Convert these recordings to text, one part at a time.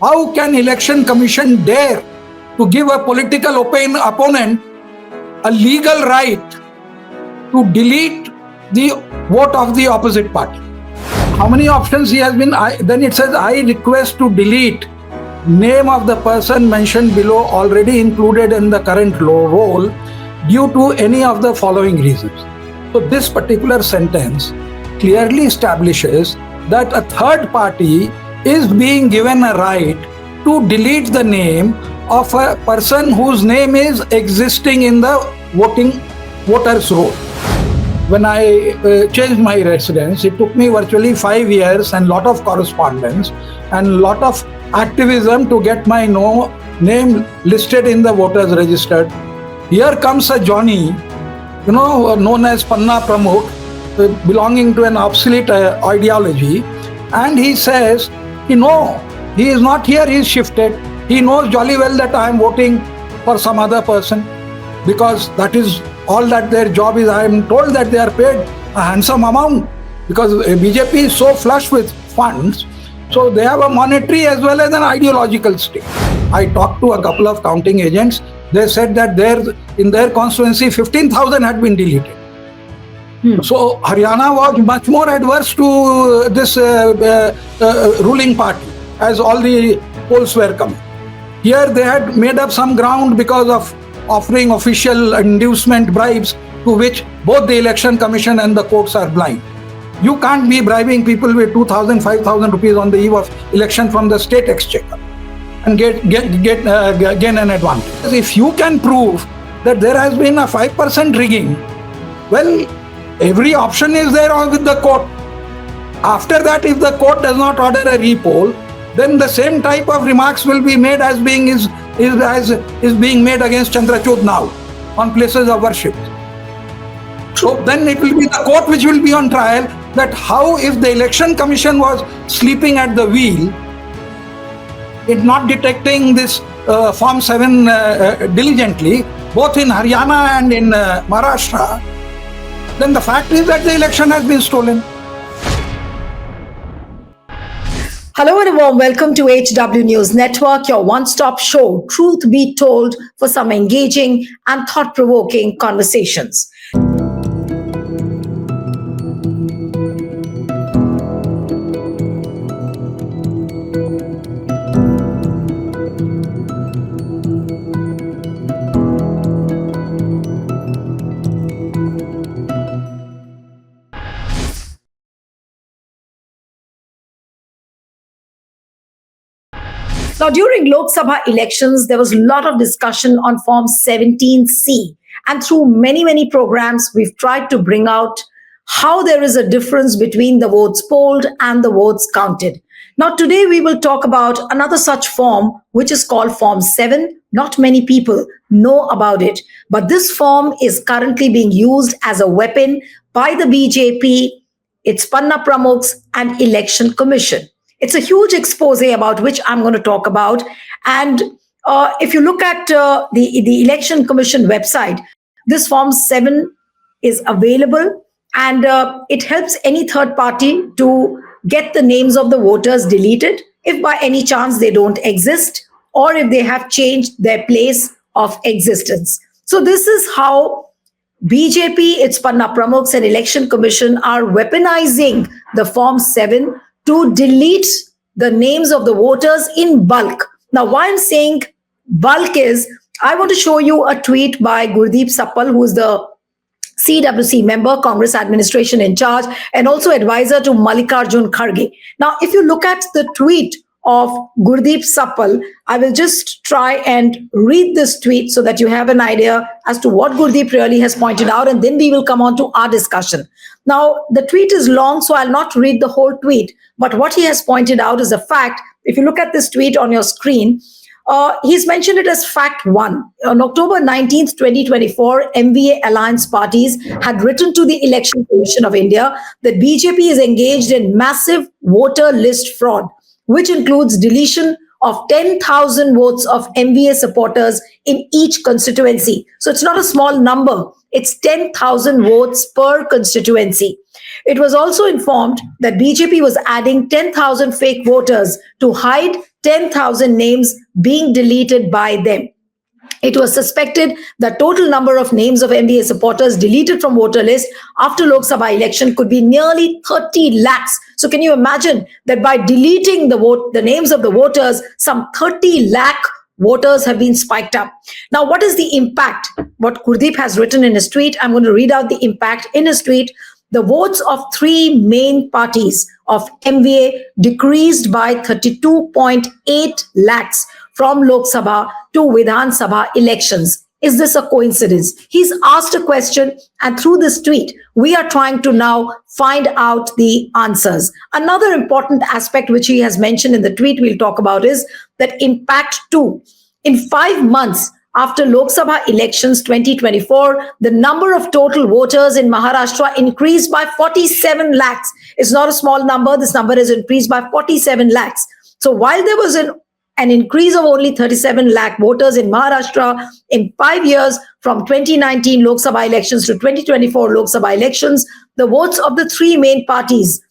How can Election Commission dare to give a political opponent a legal right to delete the vote of the opposite party? How many options he has been? Then it says, I request to delete name of the person mentioned below already included in the current roll due to any of the following reasons. So this particular sentence clearly establishes that a third party is being given a right to delete the name of a person whose name is existing in the voters roll. When I changed my residence, it took me virtually 5 years and lot of correspondence and lot of activism to get my name listed in the voters registered. Here comes a Johnny, known as panna pramukh, belonging to an obsolete ideology, and he says, he is not here, he is shifted. He knows jolly well that I am voting for some other person, because that is all that their job is. I am told that they are paid a handsome amount because BJP is so flush with funds. So they have a monetary as well as an ideological stake. I talked to a couple of counting agents. They said that in their constituency, 15,000 had been deleted. So Haryana was much more adverse to this ruling party, as all the polls were coming. Here they had made up some ground because of offering official inducement bribes to which both the Election Commission and the courts are blind. You can't be bribing people with 2,000, 5,000 rupees on the eve of election from the state exchequer and gain an advantage. If you can prove that there has been a 5% rigging, well, every option is there with the court. After that, if the court does not order a repoll, then the same type of remarks will be made as being made against Chandrachud now on places of worship. So then it will be the court which will be on trial, that how, if the Election Commission was sleeping at the wheel, it not detecting this Form 7 diligently, both in Haryana and in Maharashtra, then the fact is that the election has been stolen. Hello and a warm welcome to HW News Network, your one-stop show, truth be told, for some engaging and thought-provoking conversations. Now, during Lok Sabha elections, there was a lot of discussion on Form 17C. And through many programs, we've tried to bring out how there is a difference between the votes polled and the votes counted. Now, today we will talk about another such form, which is called Form 7. Not many people know about it, but this form is currently being used as a weapon by the BJP, its panna pramukhs, and Election Commission. It's a huge expose about which I'm going to talk about. And if you look at the Election Commission website, this Form 7 is available, and it helps any third party to get the names of the voters deleted if by any chance they don't exist, or if they have changed their place of existence. So this is how BJP, its panna pramukhs, and Election Commission are weaponizing the Form 7 to delete the names of the voters in bulk. Now, why I'm saying bulk is, I want to show you a tweet by Gurdeep Sappal, who is the CWC member, Congress administration in charge, and also advisor to Mallikarjun Kharge. Now, if you look at the tweet of Gurdeep Sappal, I will just try and read this tweet so that you have an idea as to what Gurdeep really has pointed out, and then we will come on to our discussion. Now, the tweet is long, so I'll not read the whole tweet, but what he has pointed out is a fact. If you look at this tweet on your screen, he's mentioned it as fact 1. On October 19th, 2024, MVA alliance parties had written to the Election Commission of India that BJP is engaged in massive voter list fraud, which includes deletion of 10,000 votes of MVA supporters in each constituency. So it's not a small number. It's 10,000 votes per constituency. It was also informed that BJP was adding 10,000 fake voters to hide 10,000 names being deleted by them. It was suspected the total number of names of MVA supporters deleted from voter list after Lok Sabha election could be nearly 30 lakhs. So can you imagine that by deleting the names of the voters, some 30 lakh voters have been spiked up. Now, what is the impact? What Gurdeep has written in his tweet, I'm going to read out the impact in his tweet. The votes of three main parties of MVA decreased by 32.8 lakhs from Lok Sabha to Vidhan Sabha elections. Is this a coincidence? He's asked a question, and through this tweet, we are trying to now find out the answers. Another important aspect which he has mentioned in the tweet we'll talk about is that impact 2. In 5 months after Lok Sabha elections 2024, the number of total voters in Maharashtra increased by 47 lakhs. It's not a small number. This number has increased by 47 lakhs. So while there was an increase of only 37 lakh voters in Maharashtra in 5 years from 2019 Lok Sabha elections to 2024 Lok Sabha elections, the votes of the three main parties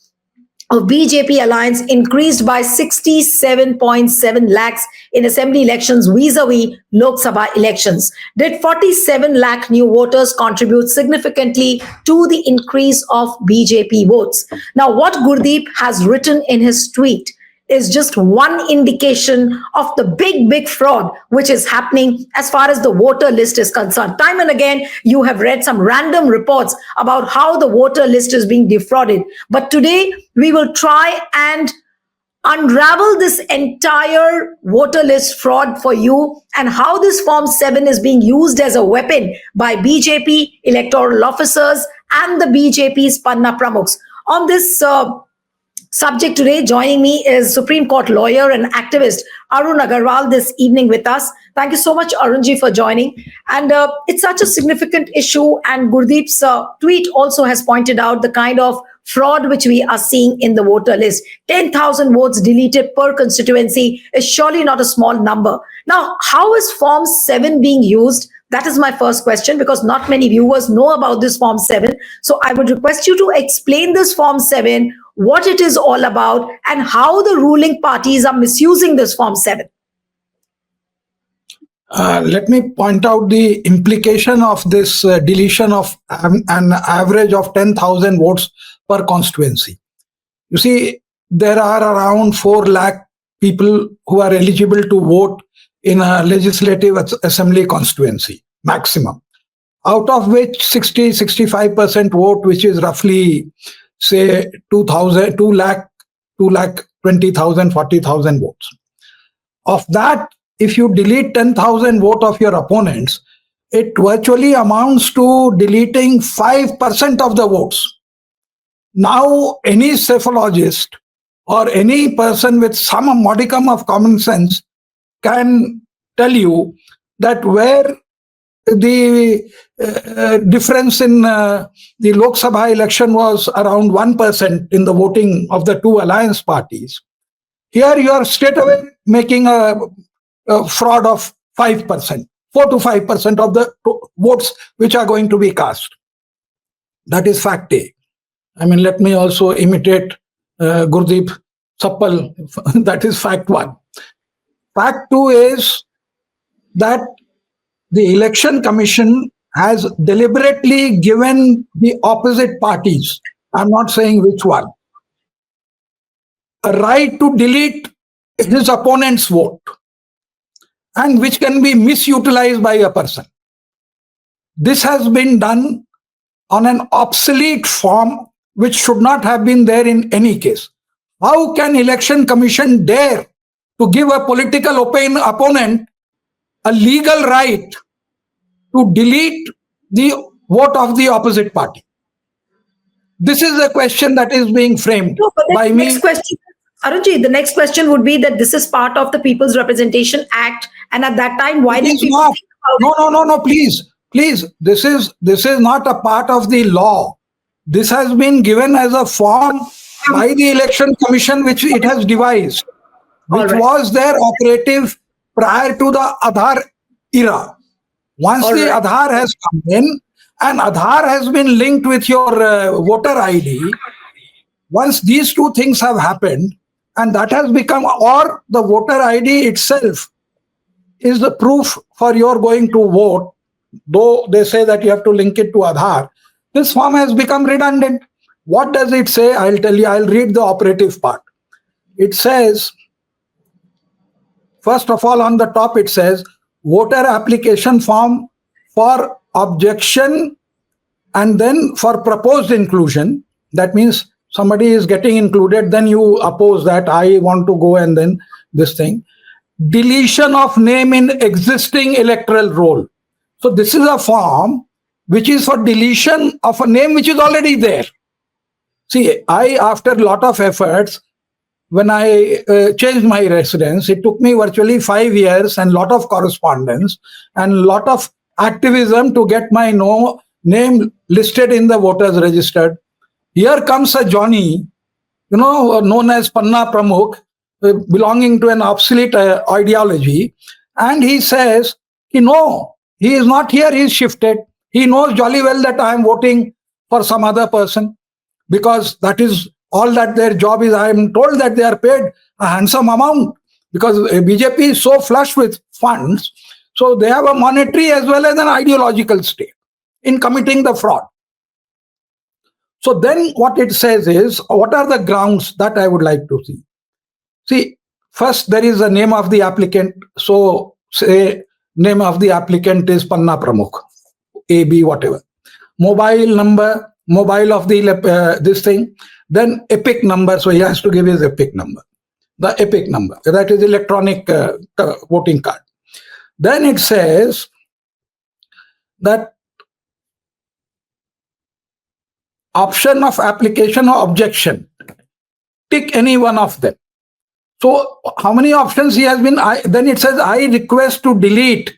of BJP alliance increased by 67.7 lakhs in assembly elections vis-a-vis Lok Sabha elections. Did 47 lakh new voters contribute significantly to the increase of BJP votes? Now, what Gurdeep has written in his tweet is just one indication of the big fraud which is happening as far as the voter list is concerned. Time and again, you have read some random reports about how the voter list is being defrauded. But today, we will try and unravel this entire voter list fraud for you and how this Form 7 is being used as a weapon by BJP electoral officers and the BJP's panna pramukhs. On this subject today, joining me is Supreme Court lawyer and activist Arun Agarwal this evening with us. Thank you so much, Arunji, for joining. And it's such a significant issue. And Gurdeep's tweet also has pointed out the kind of fraud which we are seeing in the voter list. 10,000 votes deleted per constituency is surely not a small number. Now, how is Form 7 being used? That is my first question, because not many viewers know about this Form 7. So I would request you to explain this Form 7, what it is all about, and how the ruling parties are misusing this Form 7. Let me point out the implication of this deletion of an average of 10,000 votes per constituency. You see, there are around 4 lakh people who are eligible to vote in a legislative assembly constituency, maximum, out of which 65% vote, which is roughly, say, 2 lakh 20,000, 40,000 votes. Of that, if you delete 10,000 votes of your opponents, it virtually amounts to deleting 5% of the votes. Now, any cephalogist or any person with some modicum of common sense can tell you that where the difference in the Lok Sabha election was around 1% in the voting of the two alliance parties, here you are straight away making a fraud of 5%, 4 to 5% of the votes which are going to be cast. That is fact A. I mean, let me also imitate Gurdeep Sappal. That is fact 1. Fact 2 is that the Election Commission has deliberately given the opposite parties, I'm not saying which one, a right to delete his opponent's vote, and which can be misutilized by a person. This has been done on an obsolete form which should not have been there in any case. How can Election Commission dare to give a political opponent a legal right to delete the vote of the opposite party? This is a question that is being framed by me. Next question, Arunji, the next question would be that this is part of the People's Representation Act, and at that time, why did people think about it? No, please. This is not a part of the law. This has been given as a form by the Election Commission, which it has devised, which was there operative prior to the Aadhaar era. Once the Aadhaar has come in, and Aadhaar has been linked with your voter ID, once these two things have happened, And that has become, or the voter ID itself is the proof for your going to vote, though they say that you have to link it to Aadhaar. This form has become redundant. What does it say? I'll tell you, I'll read the operative part. It says, first of all, on the top, it says voter application form for objection and then for proposed inclusion. That means somebody is getting included, then you oppose that, I want to go, and then this thing. Deletion of name in existing electoral roll. So this is a form which is for deletion of a name which is already there. See, after a lot of efforts, when I changed my residence, it took me virtually 5 years and lot of correspondence and lot of activism to get my name listed in the voters registered. Here comes a Johnny, known as panna pramukh, belonging to an obsolete ideology, and he says, no, he is not here, he is shifted. He knows jolly well that I am voting for some other person, because that is all that their job is. I am told that they are paid a handsome amount, because BJP is so flush with funds, so they have a monetary as well as an ideological stake in committing the fraud. So then what it says is, what are the grounds that I would like to see? See, first there is a name of the applicant. So say name of the applicant is Panna Pramukh, AB, whatever. Mobile number, mobile of the this thing. Then epic number. So he has to give his epic number. The epic number. That is electronic voting card. Then it says that option of application or objection. Tick any one of them. So how many options he has been? Then it says, I request to delete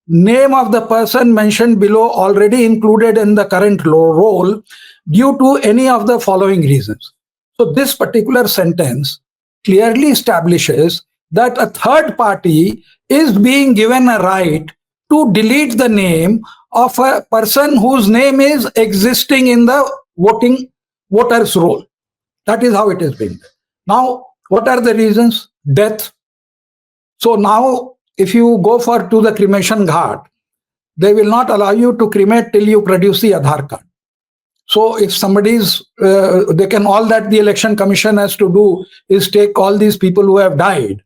name of the person mentioned below already included in the current roll due to any of the following reasons. So this particular sentence clearly establishes that a third party is being given a right to delete the name of a person whose name is existing in the voters roll. That is how it is being done. Now, what are the reasons? Death. So now, if you go to the cremation ghat, they will not allow you to cremate till you produce the Aadhaar card. So if somebody's, all that the election commission has to do is take all these people who have died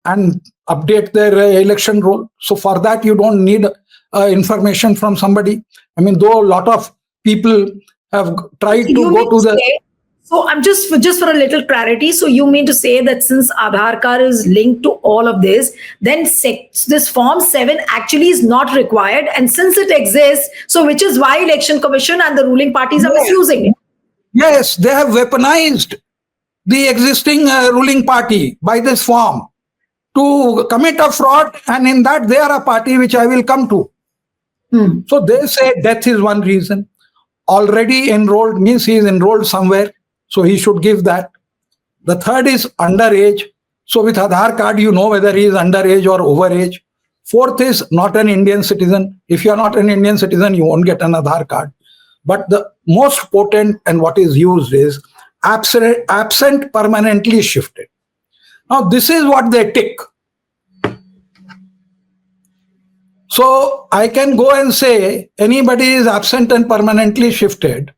and update their election roll. So for that, you don't need information from somebody. I mean, though a lot of people have tried to go to the... So I'm just for a little clarity. So you mean to say that since Aadhaar card is linked to all of this, then this Form 7 actually is not required. And since it exists, so which is why Election Commission and the ruling parties are misusing it. Yes, they have weaponized the existing ruling party by this form to commit a fraud. And in that, they are a party which I will come to. So they say death is one reason. Already enrolled means he is enrolled somewhere. So he should give that. The third is underage. So with Aadhaar card, you know whether he is underage or overage. Fourth is not an Indian citizen. If you are not an Indian citizen, you won't get an Aadhaar card. But the most potent and what is used is absent permanently shifted. Now this is what they tick. So I can go and say anybody is absent and permanently shifted,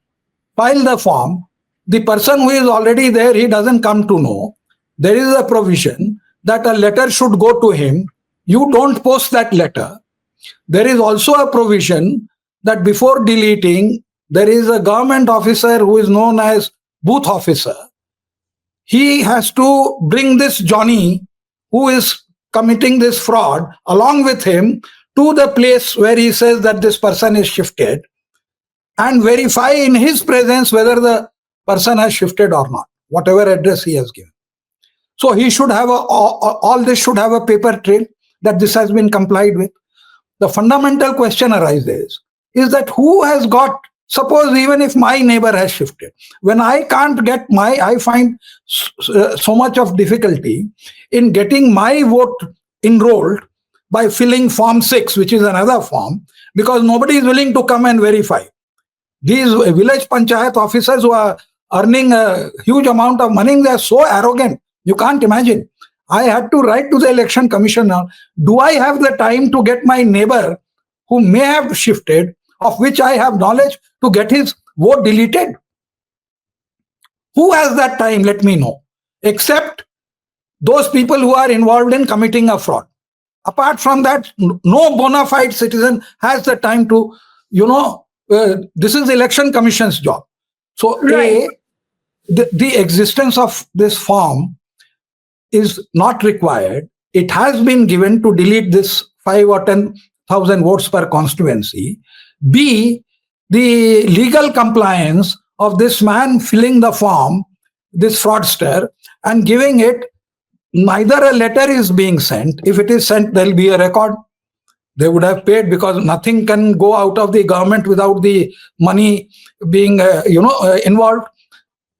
file the form. The person who is already there, he doesn't come to know. There is a provision that a letter should go to him. You don't post that letter. There is also a provision that before deleting, there is a government officer who is known as booth officer. He has to bring this Johnny who is committing this fraud along with him to the place where he says that this person is shifted and verify in his presence whether the person has shifted or not, whatever address he has given. So he should have all this should have a paper trail that this has been complied with. The fundamental question arises is that who has got, suppose even if my neighbor has shifted, when I can't get I find so much of difficulty in getting my vote enrolled by filling Form 6, which is another form, because nobody is willing to come and verify. These village panchayat officers who are earning a huge amount of money, they are so arrogant. You can't imagine. I had to write to the election commissioner, do I have the time to get my neighbor who may have shifted, of which I have knowledge, to get his vote deleted? Who has that time? Let me know. Except those people who are involved in committing a fraud. Apart from that, no bona fide citizen has the time to, this is the election commission's job. So, Right. the existence of this form is not required. It has been given to delete this 5 or 10,000 votes per constituency. B, the legal compliance of this man filling the form, this fraudster, and giving it, neither a letter is being sent. If it is sent, there will be a record. They would have paid, because nothing can go out of the government without the money being, involved.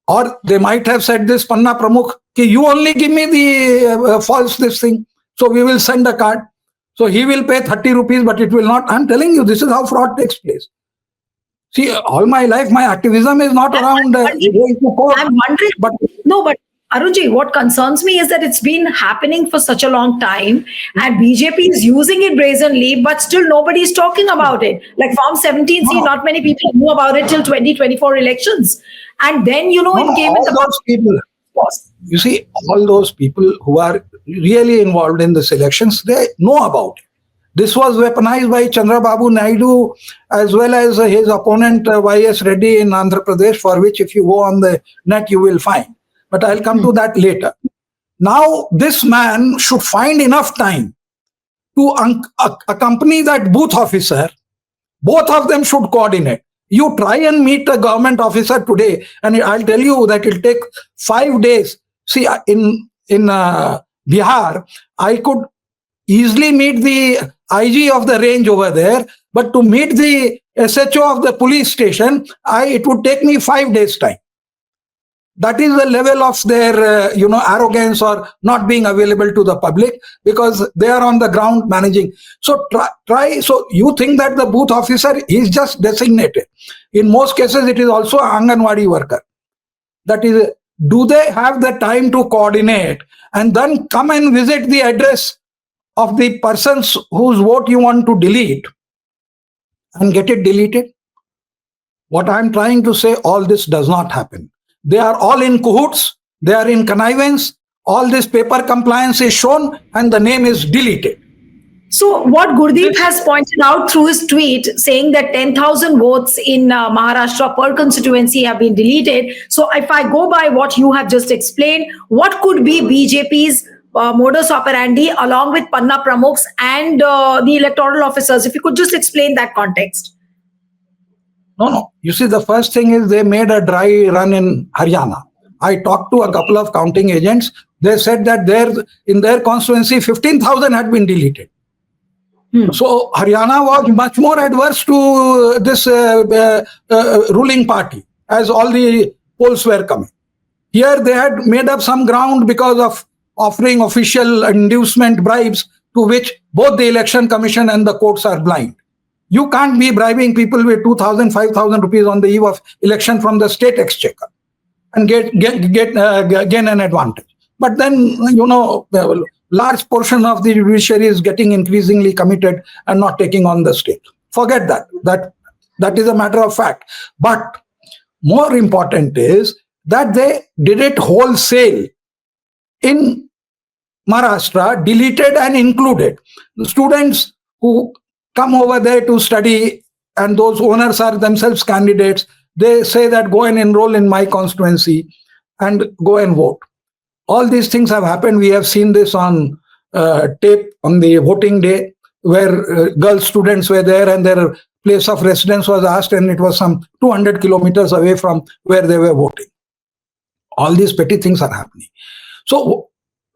Or they might have said this, panna pramukh, ki you only give me the false this thing. So we will send a card. So he will pay 30 rupees, but it will not. I'm telling you, this is how fraud takes place. See, all my life, my activism is not around going to court. I'm wondering, But but Arunji, what concerns me is that it's been happening for such a long time, and BJP is using it brazenly, but still nobody is talking about it. Like Form 17C, No. not many people knew about it till 2024 elections. And then, it came in all the those people, you see, all those people who are really involved in these elections, they know about it. This was weaponized by Chandrababu Naidu as well as his opponent Y.S. Reddy in Andhra Pradesh, for which if you go on the net, you will find. But I'll come to that later. Now, this man should find enough time to accompany that booth officer. Both of them should coordinate. You try and meet a government officer today, and I'll tell you that it'll take 5 days. See, in Bihar, I could easily meet the IG of the range over there, but to meet the SHO of the police station, it would take me 5 days' time. That is the level of their, arrogance or not being available to the public, because they are on the ground managing. So try. So you think that the booth officer is just designated. In most cases, it is also an Anganwadi worker. That is, do they have the time to coordinate and then come and visit the address of the persons whose vote you want to delete and get it deleted? What I'm trying to say, all this does not happen. They are all in cahoots, they are in connivance, all this paper compliance is shown and the name is deleted. So what Gurdeep has pointed out through his tweet, saying that 10,000 votes in Maharashtra per constituency have been deleted. So if I go by what you have just explained, what could be BJP's modus operandi along with panna pramukhs and the electoral officers? If you could just explain that context. No. You see, the first thing is they made a dry run in Haryana. I talked to a couple of counting agents. They said that in their constituency, 15,000 had been deleted. So Haryana was much more adverse to this ruling party, as all the polls were coming. Here they had made up some ground because of offering official inducement bribes, to which both the election commission and the courts are blind. You can't be bribing people with 2,000, 5,000 rupees on the eve of election from the state exchequer and gain an advantage. But then, the large portion of the judiciary is getting increasingly committed and not taking on the state. Forget that. That is a matter of fact. But more important is that they did it wholesale in Maharashtra, deleted and included. The students who come over there to study, and those owners are themselves candidates, they say that go and enroll in my constituency and go and vote. All these things have happened. We have seen this on tape on the voting day, where girl students were there and their place of residence was asked, and it was some 200 kilometers away from where they were voting. All these petty things are happening. So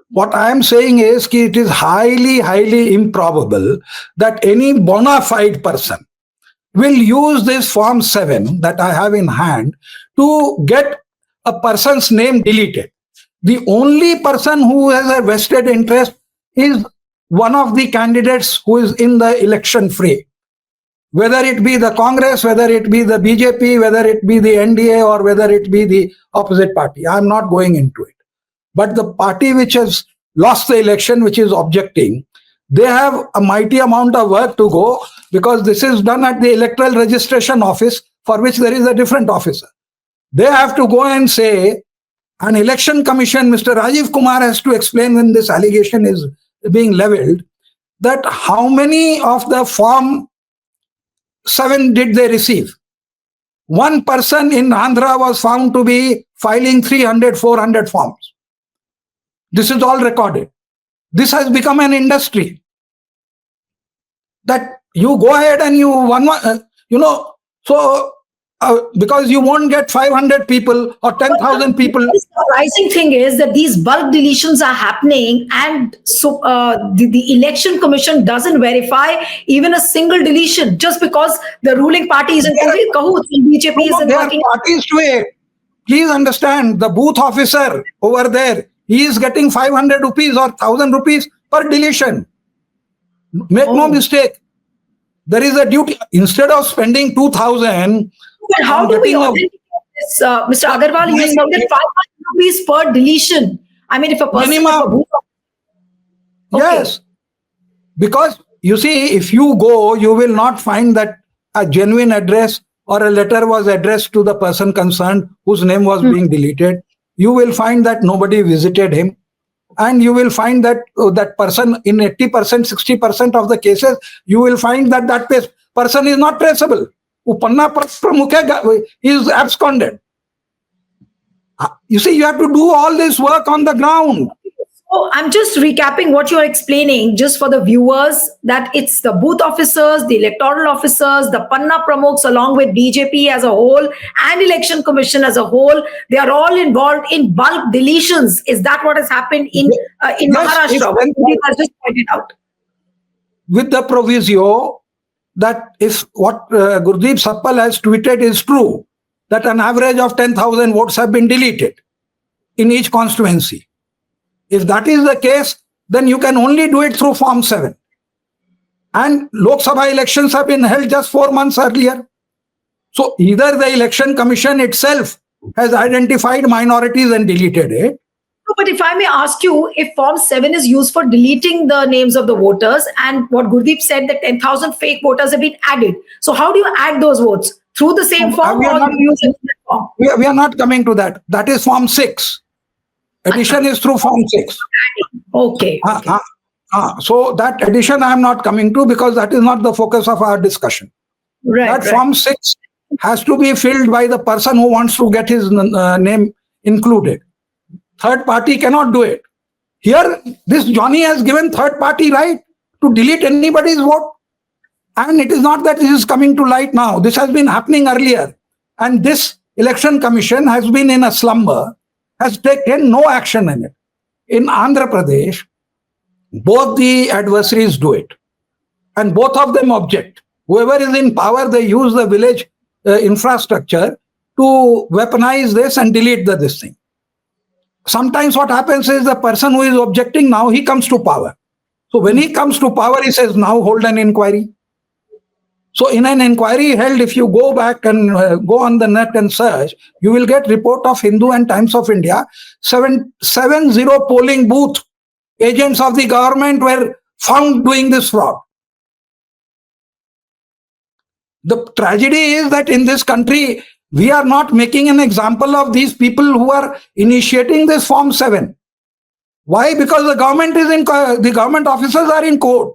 what I am saying is that it is highly, highly improbable that any bona fide person will use this Form 7 that I have in hand to get a person's name deleted. The only person who has a vested interest is one of the candidates who is in the election fray. Whether it be the Congress, whether it be the BJP, whether it be the NDA, or whether it be the opposite party. I am not going into it. But the party which has lost the election, which is objecting, they have a mighty amount of work to go, because this is done at the electoral registration office, for which there is a different officer. They have to go and say, an election commission, Mr. Rajiv Kumar has to explain when this allegation is being leveled, that how many of the Form 7 did they receive. One person in Andhra was found to be filing 300, 400 forms. This is all recorded. This has become an industry. That you go ahead and because you won't get 500 people or 10,000 people. The surprising thing is that these bulk deletions are happening, and so the election commission doesn't verify even a single deletion just because the ruling party is in cahoots and BJP isn't There are working. parties to it. Please understand, the booth officer over there, he is getting 500 rupees or 1,000 rupees per deletion. Make no mistake. There is a duty. Instead of spending 2,000, but how do we authenticate this, Mr. Agarwal? You said that 500 rupees per deletion. I mean, if a person minimum. Yes, because you see, if you go, you will not find that a genuine address or a letter was addressed to the person concerned whose name was being deleted. You will find that nobody visited him, and you will find that that person in 80%, 60% of the cases, you will find that that person is not traceable. Panna pramukhs is absconded. You see, you have to do all this work on the ground. So I'm just recapping what you're explaining, just for the viewers, that it's the booth officers, the electoral officers, the panna pramukhs, along with BJP as a whole and election commission as a whole. They are all involved in bulk deletions. Is that what has happened in Maharashtra? What you has just pointed out. With the proviso that if what Gurdeep Sappal has tweeted is true, that an average of 10,000 votes have been deleted in each constituency. If that is the case, then you can only do it through Form 7. And Lok Sabha elections have been held just 4 months earlier. So either the election commission itself has identified minorities and deleted it. But if I may ask you, if Form 7 is used for deleting the names of the voters, and what Gurdeep said that 10,000 fake voters have been added. So how do you add those votes? Through the same form, or do you use a different form? We are not coming to that. That is Form 6. Addition is through Form 6. Okay. So that addition I am not coming to, because that is not the focus of our discussion. That Form 6 has to be filled by the person who wants to get his name included. Third party cannot do it. Here, this Johnny has given third party right to delete anybody's vote. And it is not that this is coming to light now. This has been happening earlier. And this election commission has been in a slumber, has taken no action in it. In Andhra Pradesh, both the adversaries do it. And both of them object. Whoever is in power, they use the village infrastructure to weaponize this and delete this thing. Sometimes what happens is the person who is objecting now, he comes to power. So when he comes to power, he says, now hold an inquiry. So in an inquiry held, if you go back and go on the net and search, you will get report of Hindu and Times of India. 70 polling booth agents of the government were found doing this fraud. The tragedy is that in this country, we are not making an example of these people who are initiating this Form 7. Why? Because the government is the government officers are in court.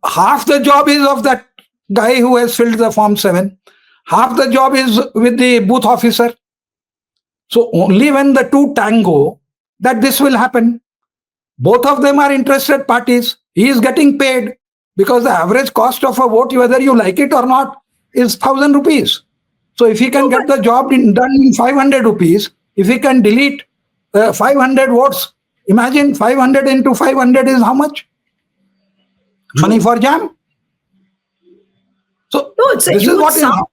Half the job is of that guy who has filled the Form 7. Half the job is with the booth officer. So only when the two tango, that this will happen. Both of them are interested parties. He is getting paid because the average cost of a vote, whether you like it or not, is 1,000 rupees. So if he can get the job done in 500 rupees, if he can delete 500 votes, imagine 500 into 500 is how much? Money for jam. So no, it's a this huge is what sum.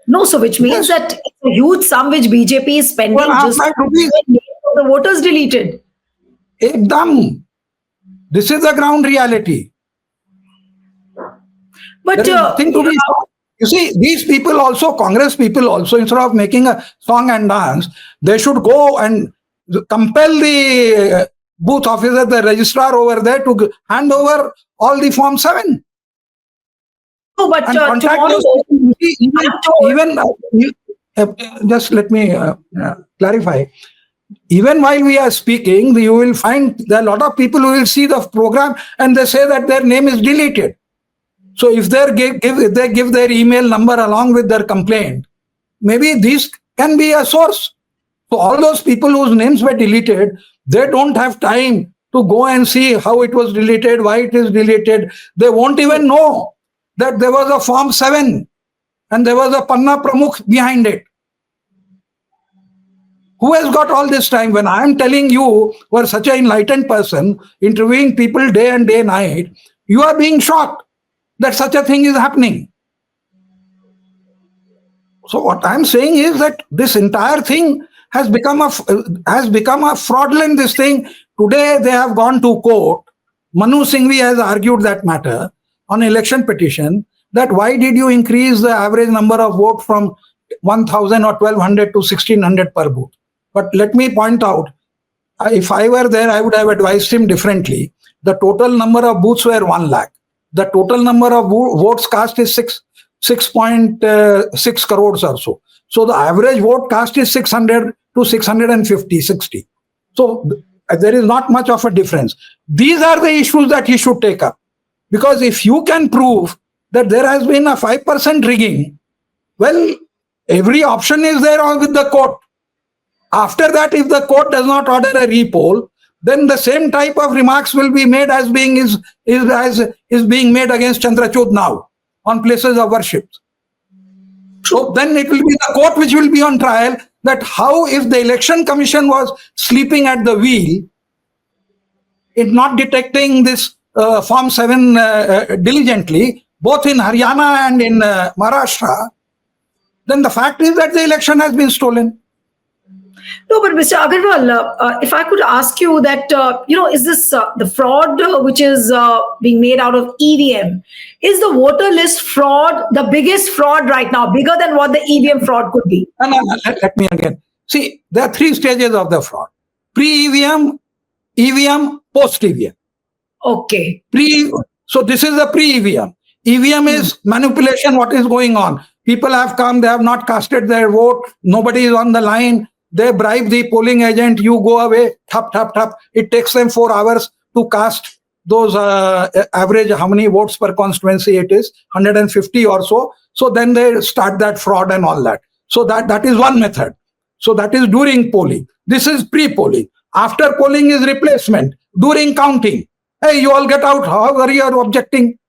No, so which means that it's a huge sum which BJP is spending just to get the voters deleted. Ekdam. This is the ground reality. But there is nothing to be You see, these people also, Congress people also, instead of making a song and dance, they should go and compel the booth officer, the registrar over there to hand over all the Form 7. No, but And contact tomorrow, those people. You see, I'm told- just let me clarify. Even while we are speaking, you will find there are a lot of people who will see the program and they say that their name is deleted. So if if they give their email number along with their complaint, maybe this can be a source. So all those people whose names were deleted, they don't have time to go and see how it was deleted, why it is deleted. They won't even know that there was a Form 7 and there was a panna pramukhs behind it. Who has got all this time? When I am telling you, who are such an enlightened person, interviewing people day and day night, you are being shocked that such a thing is happening. So what I'm saying is that this entire thing has become a fraudulent this thing. Today they have gone to court. Manu Singhvi has argued that matter on election petition, that why did you increase the average number of votes from 1,000 or 1,200 to 1,600 per booth? But let me point out, if I were there, I would have advised him differently. The total number of booths were 1 lakh. The total number of votes cast is 6.6 crores or so. So the average vote cast is 600 to 650, 60. So there is not much of a difference. These are the issues that he should take up. Because if you can prove that there has been a 5% rigging, well, every option is there with the court. After that, if the court does not order a repoll, then the same type of remarks will be made as being being made against Chandrachud now on places of worship. So then it will be the court which will be on trial, that how, if the election commission was sleeping at the wheel in not detecting this Form 7 diligently, both in Haryana and in Maharashtra, then the fact is that the election has been stolen. No, but Mr. Agarwal, if I could ask you that, is this the fraud which is being made out of EVM? Is the voter list fraud the biggest fraud right now, bigger than what the EVM fraud could be? No, let me again. See, there are 3 stages of the fraud: pre-EVM, EVM, post-EVM. Okay. So this is the pre-EVM. EVM is manipulation, what is going on. People have come, they have not casted their vote, nobody is on the line. They bribe the polling agent, you go away, tap, tap, tap. It takes them 4 hours to cast those average, how many votes per constituency it is, 150 or so. So then they start that fraud and all that. So that is one method. So that is during polling. This is pre-polling. After polling is replacement. During counting, hey, you all get out, how are you objecting?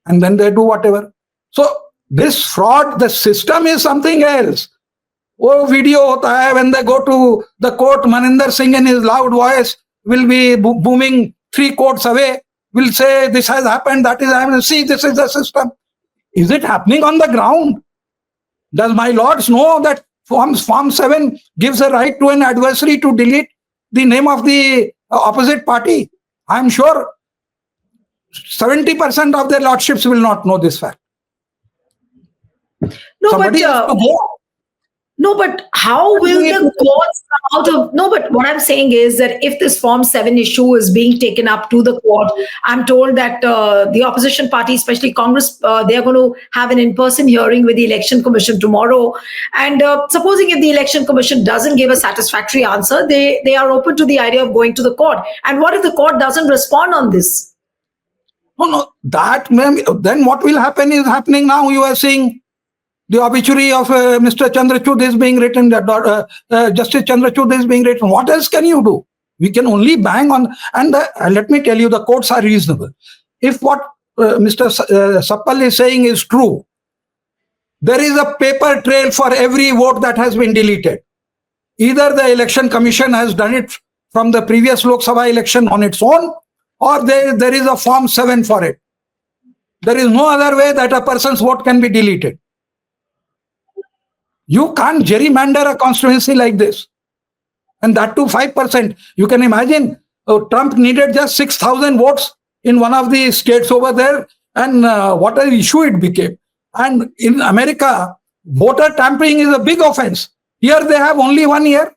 And then they do whatever. So this fraud, the system is something else. Oh, video hota hai, when they go to the court, Maninder Singh in his loud voice will be booming 3 courts away, will say this has happened, that is happening. See, this is the system. Is it happening on the ground? Does my lords know that Form 7 gives a right to an adversary to delete the name of the opposite party? I'm sure 70% of their lordships will not know this fact. No, Somebody has to go. No, but how will the courts come out of... No, but what I'm saying is that if this Form 7 issue is being taken up to the court, I'm told that the opposition party, especially Congress, they are going to have an in-person hearing with the Election Commission tomorrow. And supposing if the Election Commission doesn't give a satisfactory answer, they are open to the idea of going to the court. And what if the court doesn't respond on this? No, then what will happen is happening now. You are seeing the obituary of Mr. Chandrachud is being written, Justice Chandrachud is being written. What else can you do? We can only bang on. And let me tell you, the courts are reasonable. If what Mr. Sappal is saying is true, there is a paper trail for every vote that has been deleted. Either the Election Commission has done it from the previous Lok Sabha election on its own, or there is a Form 7 for it. There is no other way that a person's vote can be deleted. You can't gerrymander a constituency like this. And that too 5%. You can imagine Trump needed just 6,000 votes in one of the states over there. And what an issue it became. And in America, voter tampering is a big offense. Here they have only 1 year.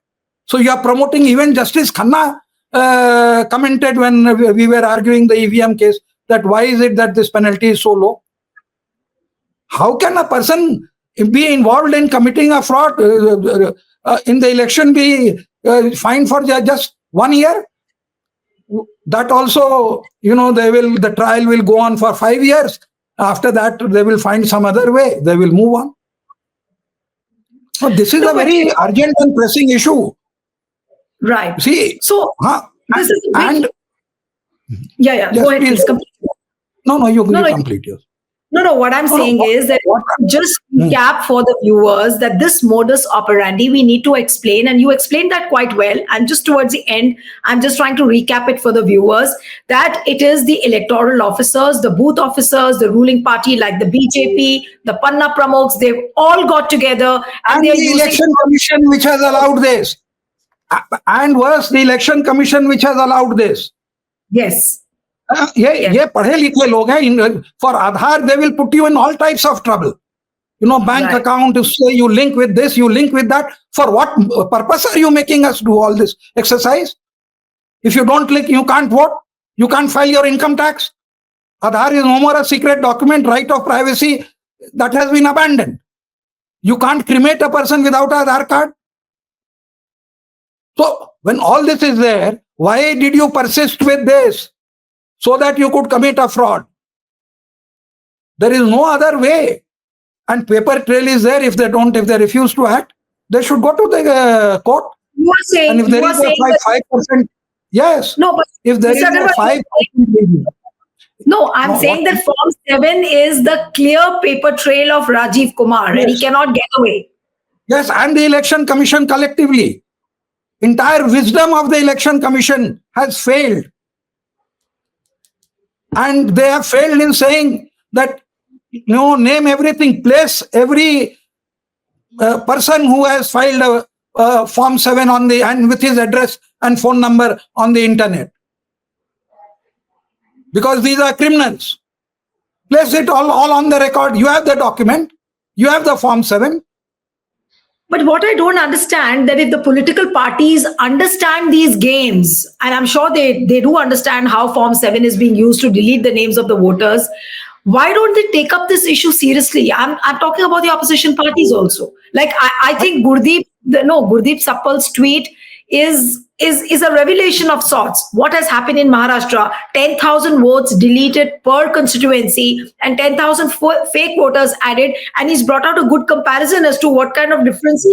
So you are promoting, even Justice Khanna commented when we were arguing the EVM case, that why is it that this penalty is so low? How can a person be involved in committing a fraud in the election be fined for just 1 year? That also, the trial will go on for 5 years. After that, they will find some other way. They will move on. So this is a very urgent and pressing issue. Right. See, so this is a big, and yeah. Go ahead, please. No, you complete yours. No, what I'm saying is that just recap for the viewers that this modus operandi we need to explain, and you explained that quite well. And just towards the end, I'm just trying to recap it for the viewers that it is the electoral officers, the booth officers, the ruling party like the BJP, the panna pramukhs, they've all got together and the election commission which has allowed this. And worse, the election commission which has allowed this. Yes. ये पढ़े लिखे लोग हैं. For Aadhaar, they will put you in all types of trouble. Bank account, you link with this, you link with that. For what purpose are you making us do all this exercise? If you don't click, you can't vote. You can't file your income tax. Aadhaar is no more a secret document. Right of privacy, that has been abandoned. You can't cremate a person without an Aadhaar card. So when all this is there, why did you persist with this? So that you could commit a fraud. There is no other way. And paper trail is there. If they refuse to act, they should go to the court. You are saying, and if there is a 5%, yes. No, but if there is a 5%, no, I'm saying that Form 7 is the clear paper trail of Rajiv Kumar, and he cannot get away. Yes, and the Election Commission collectively. Entire wisdom of the Election Commission has failed. And they have failed in saying that, name everything, place every person who has filed a Form 7 and with his address and phone number on the internet. Because these are criminals. Place it all on the record. You have the document. You have the Form 7. But what I don't understand, that if the political parties understand these games, and I'm sure they do understand how Form 7 is being used to delete the names of the voters, why don't they take up this issue seriously? I'm talking about the opposition parties also. Like I think Gurdeep Sappal's tweet is a revelation of sorts. What has happened in Maharashtra? 10,000 votes deleted per constituency and 10,000 fake voters added, and he's brought out a good comparison as to what kind of difference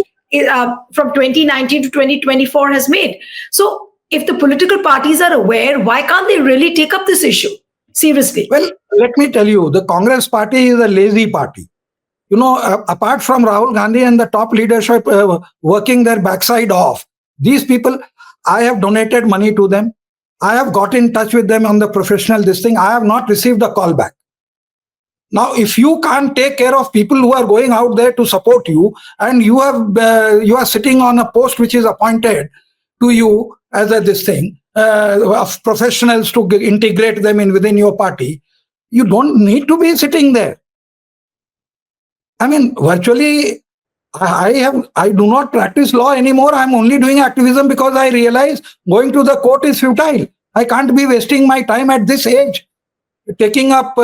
from 2019 to 2024 has made. So if the political parties are aware, why can't they really take up this issue seriously? Well, let me tell you, the Congress party is a lazy party. Apart from Rahul Gandhi and the top leadership working their backside off, these people, I have donated money to them. I have got in touch with them on the professional thing. I have not received a call back. Now, if you can't take care of people who are going out there to support you, and you are sitting on a post which is appointed to you as of professionals to integrate them within your party, you don't need to be sitting there. I mean, virtually, I do not practice law anymore. I'm only doing activism because I realize going to the court is futile. I can't be wasting my time at this age, taking up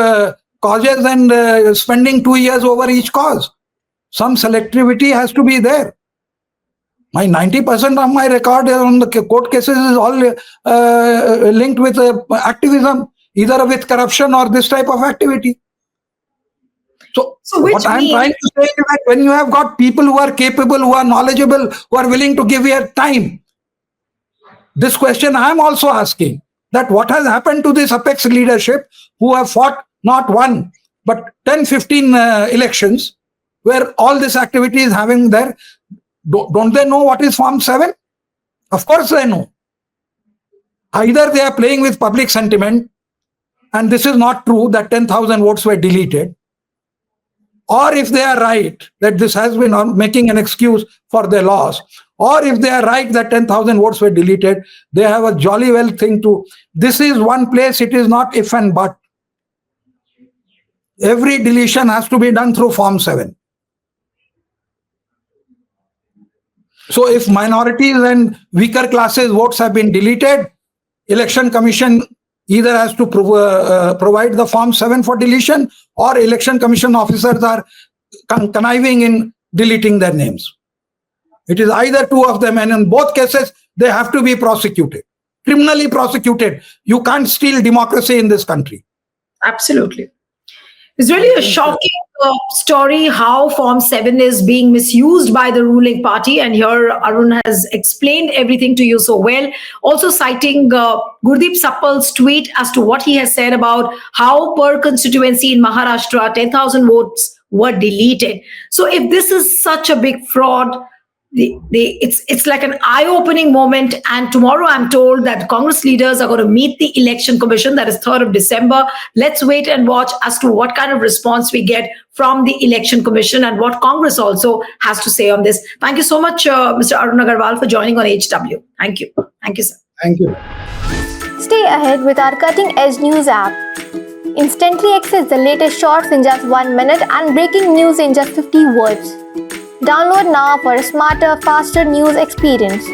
causes and spending 2 years over each cause. Some selectivity has to be there. My 90% of my record on the court cases is all linked with activism, either with corruption or this type of activity. So what I'm trying to say is that when you have got people who are capable, who are knowledgeable, who are willing to give their time, this question I'm also asking, that what has happened to this apex leadership who have fought not one, but 10, 15 elections where all this activity is having there. Don't they know what is Form 7? Of course they know. Either they are playing with public sentiment, and this is not true that 10,000 votes were deleted, or if they are right that this has been making an excuse for their loss, or if they are right that 10,000 votes were deleted, they have a jolly well thing to. This is one place, it is not if and but. every deletion has to be done through Form 7. So if minorities and weaker classes votes have been deleted, Election Commission either has to provide the Form 7 for deletion, or Election Commission officers are conniving in deleting their names. It is either two of them, and in both cases, they have to be prosecuted, criminally prosecuted. You can't steal democracy in this country. Absolutely. It's really a shocking story how Form 7 is being misused by the ruling party. And here Arun has explained everything to you so well. Also citing Gurdeep Sappal's tweet as to what he has said about how per constituency in Maharashtra, 10,000 votes were deleted. So if this is such a big fraud, it's like an eye-opening moment. And tomorrow I'm told that Congress leaders are going to meet the Election Commission. That is 3rd of December. Let's wait and watch as to what kind of response we get from the Election Commission and what Congress also has to say on this. Thank you so much, Mr. Arun Agarwal, for joining on HW. Thank you. Thank you, sir. Thank you. Stay ahead with our cutting-edge news app. Instantly access the latest shorts in just 1 minute and breaking news in just 50 words. Download now for a smarter, faster news experience.